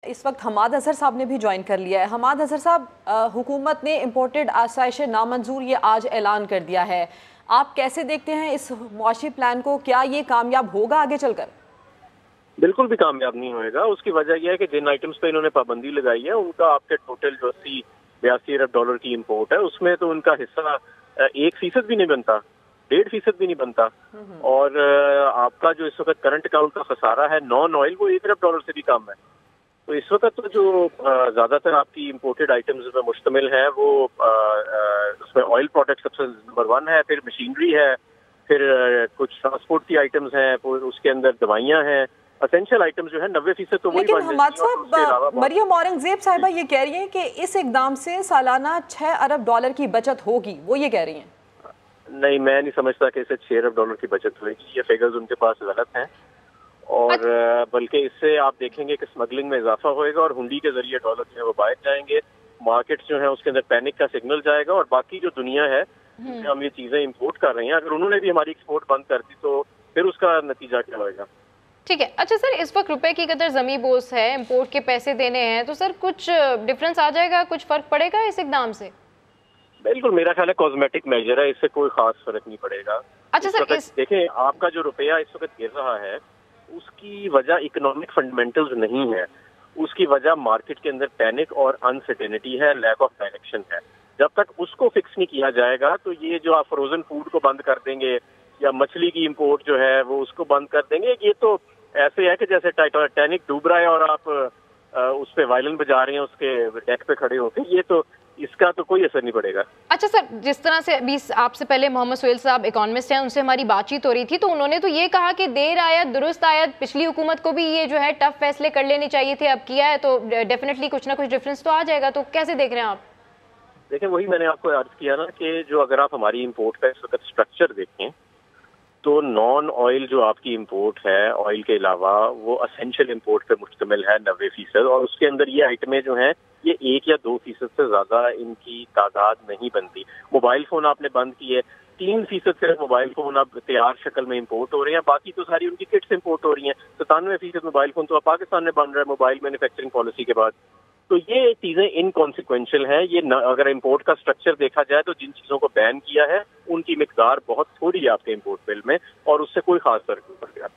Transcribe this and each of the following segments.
इस वक्त हमाद अजहर साहब ने भी ज्वाइन कर लिया है। हमाद अजहर साहब, हुकूमत ने इम्पोर्टेड आसाइश नामंजूर ये आज ऐलान कर दिया है। आप कैसे देखते हैं इस मुआशी प्लान को? क्या ये कामयाब होगा आगे चलकर? बिल्कुल भी कामयाब नहीं होएगा। उसकी वजह यह है कि जिन आइटम्स पे इन्होंने पाबंदी लगाई है उनका आपके टोटल जो 80-82 अरब डॉलर की इंपोर्ट है उसमें तो उनका हिस्सा 1% भी नहीं बनता, 1.5% भी नहीं बनता। और आपका जो इस वक्त करंट अकाउंट का खसारा है नॉन ऑयल वो 1 अरब डॉलर से भी कम है। तो इस वक्त तो जो ज्यादातर आपकी इम्पोर्टेड आइटम्स में मुश्तमिल है वो उसमें ऑयल प्रोडक्ट सबसे नंबर 1 है, फिर मशीनरी है, फिर कुछ ट्रांसपोर्ट की आइटम्स हैं, उसके अंदर दवाइयाँ हैं, असेंशियल आइटम्स जो है 90% तो वही। लेकिन हमाद साहब, मरियम औरंगजेब साहिबा ये कह रही हैं कि इस इकदाम से सालाना 6 अरब डॉलर की बचत होगी, वो ये कह रही हैं। नहीं, मैं नहीं समझता कि इससे 6 अरब डॉलर की बचत होगी। ये फिगर्स उनके पास गलत हैं और बल्कि इससे आप देखेंगे कि स्मगलिंग में इजाफा होएगा और हुंडी के जरिए डॉलर जो है वो बाहर जाएंगे, मार्केट्स जो है उसके अंदर पैनिक का सिग्नल जाएगा और बाकी जो दुनिया है हम ये चीजें इंपोर्ट कर रहे हैं, अगर उन्होंने भी हमारी एक्सपोर्ट बंद कर दी तो फिर उसका नतीजा क्या होएगा? ठीक है। अच्छा सर, इस वक्त रुपए की कदर जमी बोस है, इंपोर्ट के पैसे देने हैं, तो सर कुछ डिफरेंस आ जाएगा, कुछ फर्क पड़ेगा इस इकदाम से? बिल्कुल, मेरा ख्याल है कॉस्मेटिक मेजर है, इससे कोई खास फर्क नहीं पड़ेगा। अच्छा सर, देखें आपका जो रुपया इस वक्त गिर रहा है उसकी वजह इकोनॉमिक फंडामेंटल्स नहीं है, उसकी वजह मार्केट के अंदर पैनिक और अनसर्टेनिटी है, लैक ऑफ डायरेक्शन है। जब तक उसको फिक्स नहीं किया जाएगा तो ये जो आप फ्रोजन फूड को बंद कर देंगे या मछली की इंपोर्ट जो है वो उसको बंद कर देंगे, ये तो ऐसे है कि जैसे टाइटैनिक डूब रहा है और आप उस पे वायलिन बजा रहे हैं उसके डेक पे खड़े होकर, ये तो इसका तो कोई असर नहीं पड़ेगा। अच्छा सर, जिस तरह से अभी आपसे पहले मोहम्मद सुहेल साहब इकोनॉमिस्ट हैं, उनसे हमारी बातचीत हो रही थी तो उन्होंने तो ये कहा कि देर आयत दुरुस्त आयत, पिछली हुकूमत को भी ये जो है टफ फैसले कर लेने चाहिए थे, अब किया है तो डेफिनेटली कुछ ना कुछ डिफरेंस तो आ जाएगा। तो कैसे देख रहे हैं आप? देखें, वही मैंने आपको अर्ज किया ना कि जो अगर आप हमारी इम्पोर्ट का इस वक्त स्ट्रक्चर देखें तो नॉन ऑयल जो आपकी इंपोर्ट है ऑयल के अलावा वो असेंशियल इंपोर्ट पे मुश्तमिल है 90%, और उसके अंदर ये आइटमें जो हैं ये 1 या 2% से ज्यादा इनकी तादाद नहीं बनती। मोबाइल फोन आपने बंद किए, 3% सिर्फ मोबाइल फोन अब तैयार शक्ल में इंपोर्ट हो रहे हैं, बाकी तो सारी उनकी किट्स इंपोर्ट हो रही हैं। 97% मोबाइल फोन तो अब पाकिस्तान में बन रहा है मोबाइल मैन्युफैक्चरिंग पॉलिसी के बाद। तो ये चीजें इनकॉन्सिक्वेंशियल हैं। ये अगर इंपोर्ट का स्ट्रक्चर देखा जाए तो जिन चीजों को बैन किया है उनकी मिकदार बहुत थोड़ी है आपके इंपोर्ट बिल में और उससे कोई खास फर्क नहीं पड़ गया।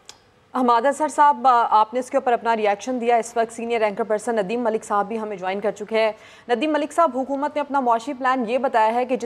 हमाद अजहर साहब, आपने इसके ऊपर अपना रिएक्शन दिया। इस वक्त senior anchor person Nadeem Malik साहब भी हमें ज्वाइन कर चुके हैं। नदीम मलिक साहब, हुकूमत ने अपना मुआशी प्लान ये बताया है कि